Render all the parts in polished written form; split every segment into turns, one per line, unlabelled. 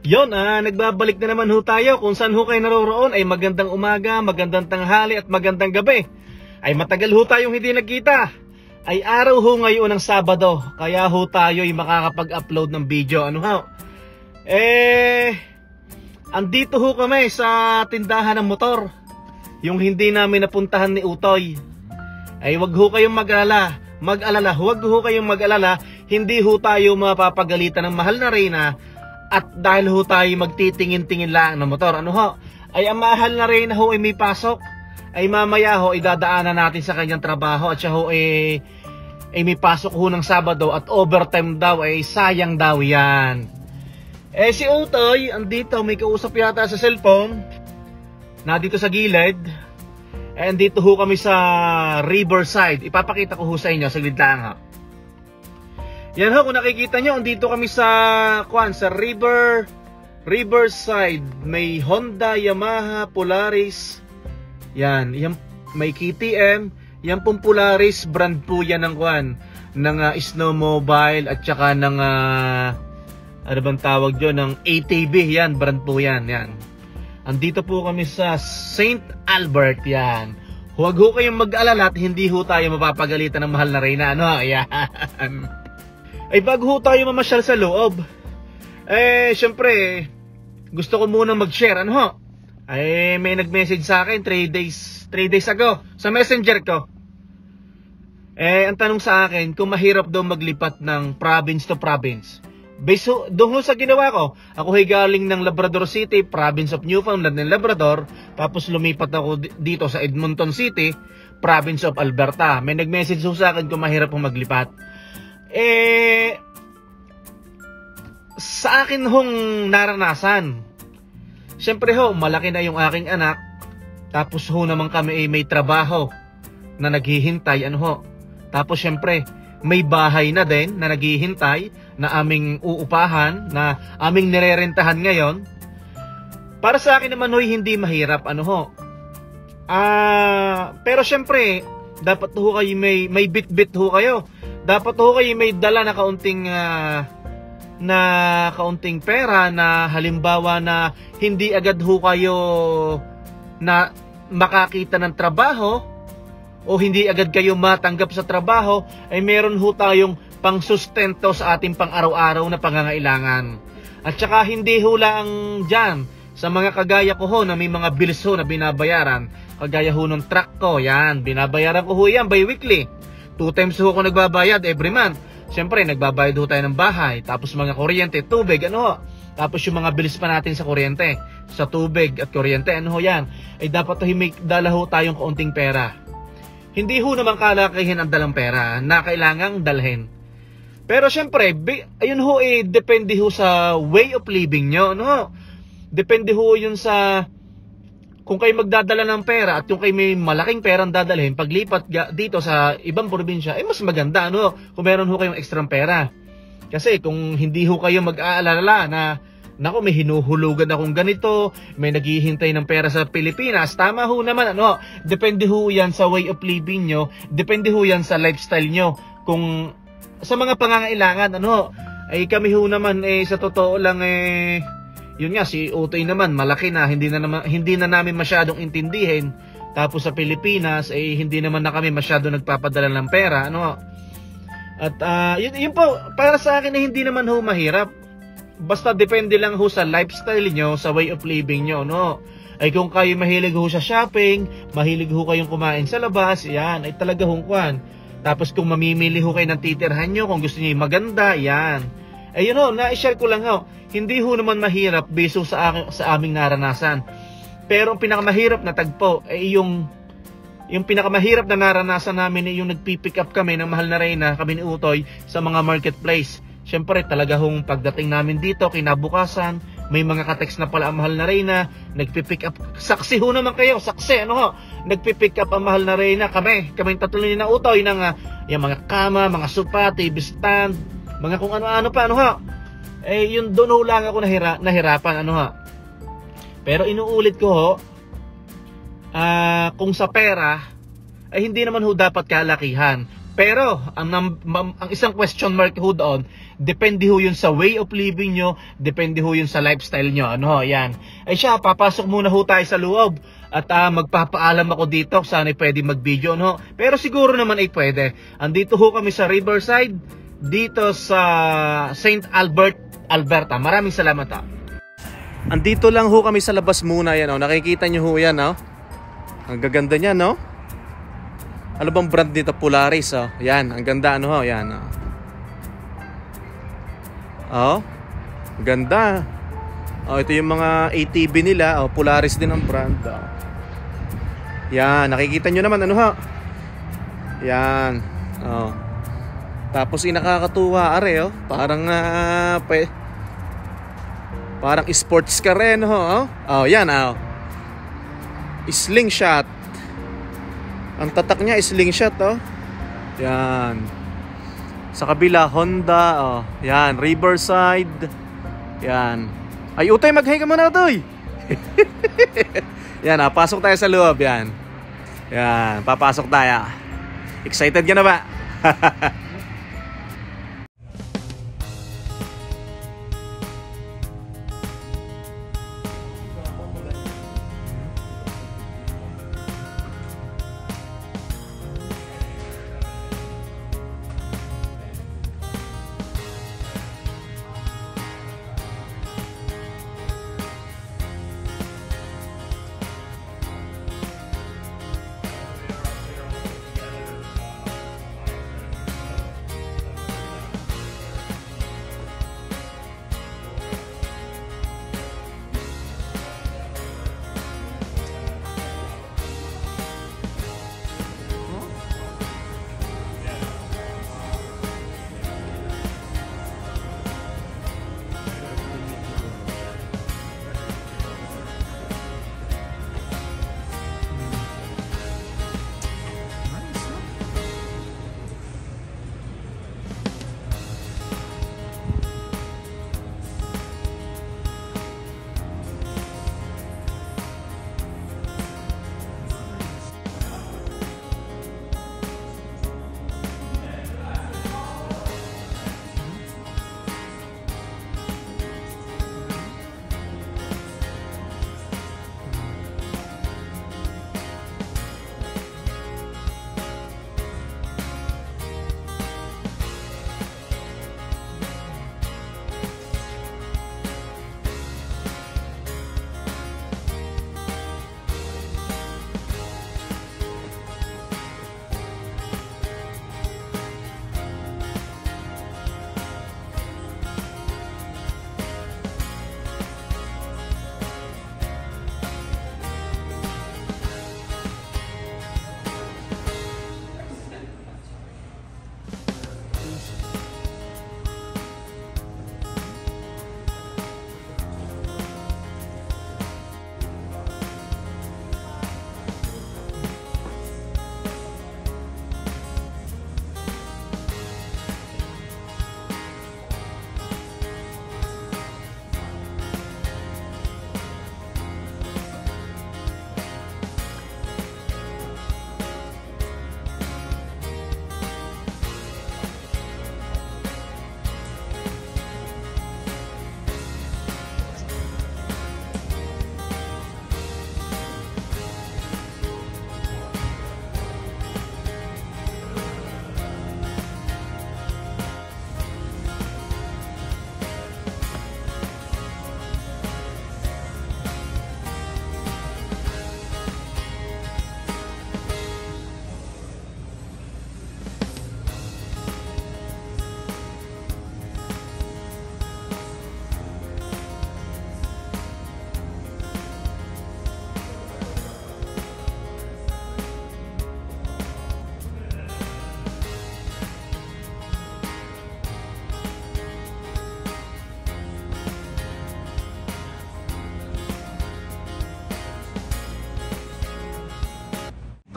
Yon, nagbabalik na naman ho tayo. Kung saan ho kayo naroroon ay magandang umaga, magandang tanghali at magandang gabi. Ay matagal ho tayong hindi nagkita. Ay araw ho ngayon ng Sabado, kaya ho tayo ay makakapag-upload ng video. Ano ho? Andito ho kami sa tindahan ng motor. Yung hindi namin napuntahan ni Utoy. Ay wag ho kayong mag-alala, huwag ho kayong mag-alala. Hindi ho tayo mapapagalitan ng mahal na Reyna. At dahil ho tayo magtitingin-tingin lang ng motor, ano ho? Ay ang mahal na Reyna ho ay may pasok. Ay mamaya ho, idadaanan natin sa kanyang trabaho. At siya ho ay may pasok ho ng Sabado at overtime daw. Ay sayang daw yan. Si Utoy, andito, may kausap yata sa cellphone. Dito sa gilid. Andito ho kami sa Riverside. Ipapakita ko ho sa inyo, saglit lang ha. Yan ho, kung nakikita nyo, andito kami sa Riverside. May Honda, Yamaha, Polaris. Yan may KTM. Yan pong Polaris, brand po yan ng Snowmobile at saka ng ano bang tawag dyan, ng ATV. Yan, brand po yan. Andito po kami sa St. Albert. Yan. Huwag ho kayong mag-alala at hindi ho tayo mapapagalitan ng mahal na Reyna. Ano? Yan. Ay bago ho tayo mamasyal sa loob, syempre, gusto ko muna mag-share, ano ho? Ay may nag-message sa akin 3 days ago sa messenger ko. Ang tanong sa akin, kung mahirap daw maglipat ng province to province. Based doon ho sa ginawa ko, ako ay galing ng Labrador City, province of Newfoundland and Labrador, tapos lumipat ako dito sa Edmonton City, province of Alberta. May nag-message ho sa akin kung mahirap ho maglipat. Sa akin hong naranasan, syempre ho, malaki na yung aking anak, tapos ho naman kami may trabaho na naghihintay, ano ho, tapos syempre may bahay na din na naghihintay na aming uupahan, na aming nirerentahan ngayon. Para sa akin naman ho, hindi mahirap, ano ho. Pero syempre dapat ho kayo may bit-bit ho kayo. Dapat ho kayo may dala na kaunting pera, na halimbawa na hindi agad ho kayo na makakita ng trabaho o hindi agad kayo matanggap sa trabaho, ay meron ho tayong pangsustento sa ating pang-araw-araw na pangangailangan. At saka hindi ho lang dyan, sa mga kagaya ko ho na may mga bills ho na binabayaran, kagaya ho ng truck ko, yan, binabayaran ko ho yan by weekly. 2 times ho ako nagbabayad every month. Siyempre, nagbabayad ho tayo ng bahay, tapos mga kuryente, tubig, ano ho. Tapos yung mga bilis pa natin sa kuryente, sa tubig at kuryente, ano ho yan. Ay dapat may dala ho tayong kaunting pera. Hindi ho naman kalakihin ang dalang pera na kailangang dalhin. Pero siyempre, ayun ho depende ho sa way of living nyo, ano ho. Depende ho yun sa kung kayo magdadala ng pera at yung kayo may malaking perang dadalhin, paglipat dito sa ibang probinsya, mas maganda, ano, kung meron ho kayong extra pera. Kasi kung hindi ho kayo mag-aalala na, naku, may hinuhulugan akong ganito, may naghihintay ng pera sa Pilipinas, tama ho naman, ano, depende ho yan sa way of living nyo, depende ho yan sa lifestyle nyo, kung sa mga pangangailangan, ano, ay kami ho naman, sa totoo lang, yun nga, si Utoy naman, malaki na, hindi na namin masyadong intindihin. Tapos sa Pilipinas, hindi naman na kami masyado nagpapadala ng pera, ano. At yun po, para sa akin hindi naman ho mahirap. Basta depende lang ho sa lifestyle nyo, sa way of living nyo, no. Ay kung kayo mahilig ho sa shopping, mahilig ho kayong kumain sa labas, yan, ay talaga hong kwan. Tapos kung mamimili ho kayo ng titirhan nyo, kung gusto niyo maganda, yan. Ayun ho, na-share ko lang ho. Hindi ho naman mahirap beso sa aming naranasan. Pero ang pinakamahirap na tagpo ay yung pinakamahirap na naranasan namin ay yung nagpipick up kami ng mahal na Reyna, kami ni Utoy, sa mga marketplace. Siyempre talaga hong pagdating namin dito, kinabukasan, may mga ka-text na pala ang mahal na Reyna, nagpipick up. Saksi ho naman kayo, saksi, ano ho. Nagpipick up ang mahal na Reyna, kami tatlo ni na Utoy ng yung mga kama, mga sopa, TV stand, mga kung ano-ano pa, ano ho. Yun doon ho lang ako nahirapan, ano ho. Pero inuulit ko ho, kung sa pera, ay hindi naman ho dapat kalakihan. Pero ang isang question mark ho doon, depende ho yun sa way of living nyo, depende ho yun sa lifestyle nyo. Ano ho, yan. Ay siya, papasok muna ho tayo sa loob at magpapaalam ako dito, sana pwede mag-video, no? Pero siguro naman ay pwede. Andito ho kami sa Riverside, dito sa St. Albert, Alberta. Maraming salamat ha. Andito lang ho kami sa labas muna, yan oh. Nakikita nyo ho yan, oh. Ang gaganda niya, no? Ano bang brand nito? Polaris, oh. Yan, ang ganda, ano ho, yan, oh. Oh, ganda. Oh, ito yung mga ATV nila, oh. Polaris din ang brand, oh. Yan, nakikita nyo naman, ano ho? Yan, oh. Tapos nakakatuwa, are, oh. Parang sports car rin, ho, oh. Oh, yan, oh. Slingshot. Ang tatak niya slingshot, oh. Yan. Sa kabila Honda, oh. Yan, Riverside. Yan. Ay, Utoy, mag-hi ka muna, Utoy. Yan, ah, pasok tayo sa loob, yan. Yan, papasok tayo. Excited ka na ba?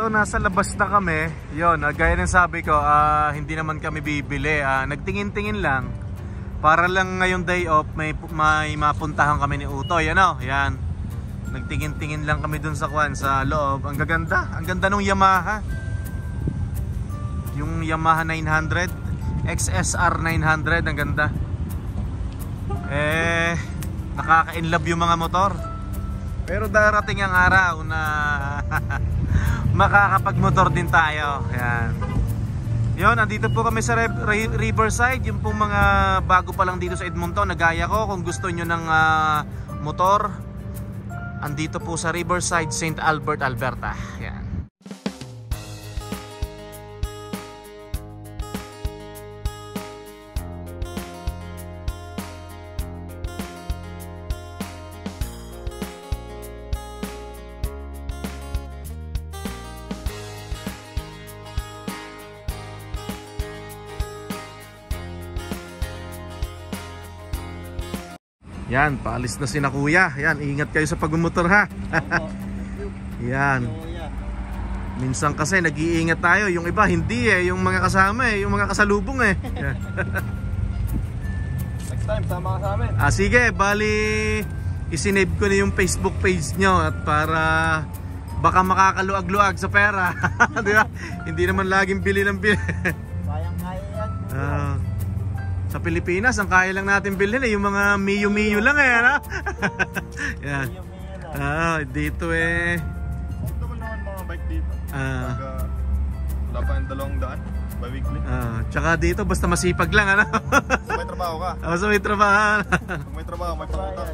So nasa labas na kami. Yon, gaya ng sabi ko, hindi naman kami bibili. Nagtingin-tingin lang para lang ngayong day off may mapuntahan kami ni Utoy. Ano? Yan. Nagtingin-tingin lang kami dun sa kwan sa loob. Ang gaganda. Ang ganda nung Yamaha. Yung Yamaha 900, XSR 900, ang ganda. Nakaka-inlove yung mga motor. Pero darating ang araw na makakapag-motor din tayo. Yan. Yun, nandito po kami sa Riverside. Yung pong mga bago pa lang dito sa Edmonton, nagaya ko. Kung gusto nyo ng motor, andito po sa Riverside, St. Albert, Alberta. Yan. Yan, paalis na sina kuya. Yan, ingat kayo sa pagmumotor ha. Yan. Minsan kasi nag-iingat tayo, yung iba hindi yung mga kasama yung mga kasalubong
Next time, sama ka sa amin.
Sige, bali isinave ko na yung Facebook page nyo at para baka makakaluag-luag sa pera. Di ba? Hindi naman laging bili ng bili.
Kayang-kaya yan.
Sa Pilipinas, ang kaya lang natin bilhin yung mga Mio lang ano? Yan. Dito
Comfortable naman mga bike dito. Wala pa yung 200 by weekly.
Tsaka dito, basta masipag lang ano?
So may trabaho ka?
So may trabaho.
Kung may trabaho, may pangutang.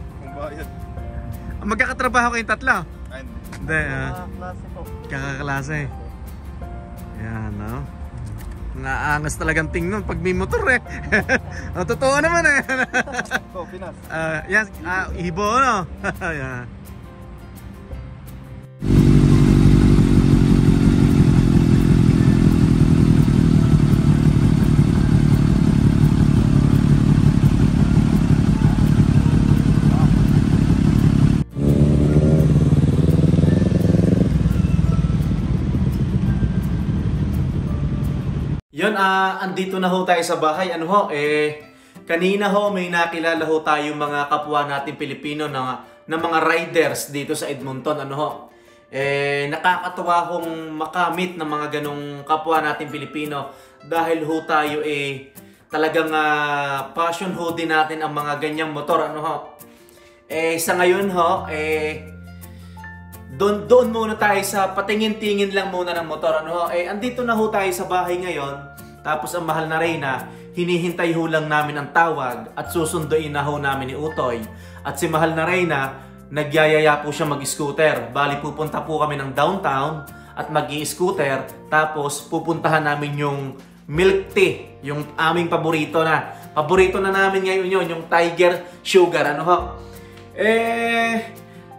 Kung bayad.
Magkakatrabaho kayong tatlo? Hindi.
Klase po.
Kakaklase. Yan, no? Naangas talagang tingnan pag may motor totoo naman
Pinas.
Yan, Ibo no? Yan. Yun, andito na ho tayo sa bahay. Kanina ho may nakilala ho tayo mga kapwa natin Pilipino na mga riders dito sa Edmonton. Nakakatuwa hong makamit ng mga ganong kapwa natin Pilipino dahil ho tayo talagang passion ho din natin ang mga ganyang motor. Sa ngayon ho, doon muna tayo sa patingin-tingin lang muna ng motor. Andito na ho tayo sa bahay ngayon. Tapos ang mahal na Reyna, hinihintay ho lang namin ang tawag at susunduin na ho namin ni Utoy. At si mahal na Reyna, nagyayaya po siya mag-scooter. Bali pupunta po kami ng downtown at mag-i-scooter. Tapos pupuntahan namin yung milk tea, yung aming paborito na. Paborito na namin ngayon yun, yung Tiger Sugar.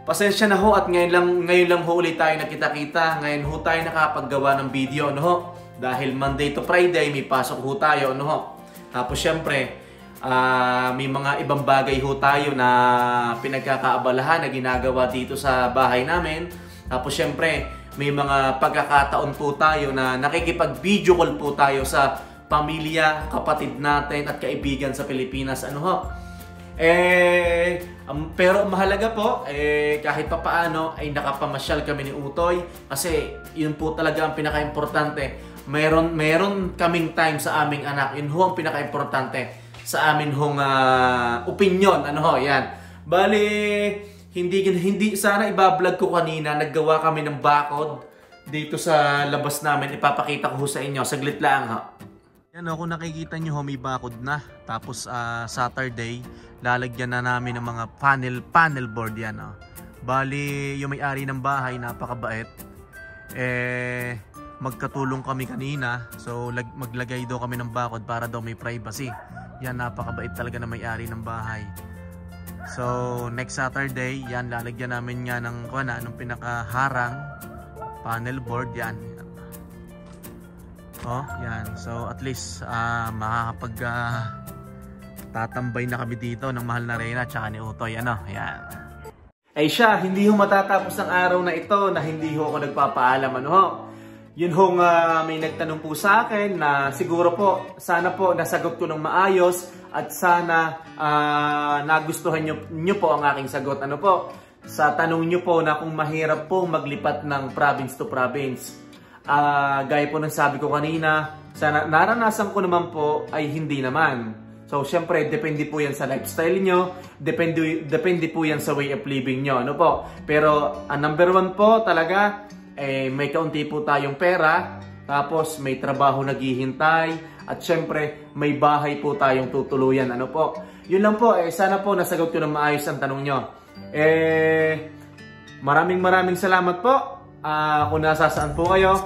Pasensya na ho at ngayon lang ho ulit tayo nakita-kita. Ngayon ho tayo nakapaggawa ng video, dahil Monday to Friday may pasok ho tayo, Tapos syempre, may mga ibang bagay ho tayo na pinagkakaabalahan na ginagawa dito sa bahay namin. Tapos syempre, may mga pagkakataon po tayo na nakikipag-video call po tayo sa pamilya, kapatid natin at kaibigan sa Pilipinas, pero mahalaga po, kahit pa paano ay nakapamasyal kami ni Utoy kasi yun po talaga ang pinaka-importante. Meron kaming time sa aming anak. Yun ho ang pinaka-importante sa amin hong opinion. Yan. Bali, hindi sana ibablog ko kanina. Naggawa kami ng bakod dito sa labas namin. Ipapakita ko sa inyo. Saglit lang Yan kung nakikita nyo may bakod na. Tapos Saturday, lalagyan na namin ng mga panel board yan. Bali, yung may-ari ng bahay, napakabait. Magkatulong kami kanina. So, maglagay daw kami ng bakod para daw may privacy. Yan, napakabait talaga na may-ari ng bahay. So, next Saturday, yan, lalagyan namin nga ng pinakaharang panel board. Yan. Yan. So, at least, makakapag tatambay na kami dito ng mahal na Reyna at ni Utoy. Yan. Siya, hindi ho matatapos ang araw na ito na hindi ho ako nagpapaalam. Yun hong may nagtanong po sa akin na siguro po, sana po nasagot ko ng maayos at sana nagustuhan nyo po ang aking sagot. Sa tanong nyo po na kung mahirap po maglipat ng province to province. Gaya po ng sabi ko kanina, naranasan ko naman po ay hindi naman. So, syempre, depende po yan sa lifestyle nyo. Depende po yan sa way of living nyo. Ano po? Pero, ang number one po talaga, may kaunti po tayong pera. Tapos, may trabaho naghihintay. At syempre, may bahay po tayong tutuluyan. Ano po? Yun lang po. Sana po nasagot ko ng maayos ang tanong nyo. Maraming salamat po. Kung nasasaan po kayo,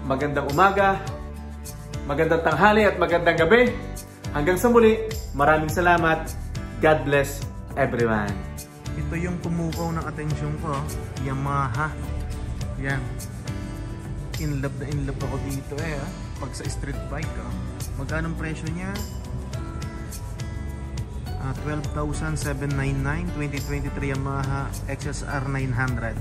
magandang umaga, magandang tanghali at magandang gabi. Hanggang sa muli, maraming salamat. God bless everyone. Ito yung kumukaw ng atensyon ko, Yamaha. Yan. In love ako dito pag sa street bike. Magkano ang presyo niya? 12,799, 2023 Yamaha XSR 900.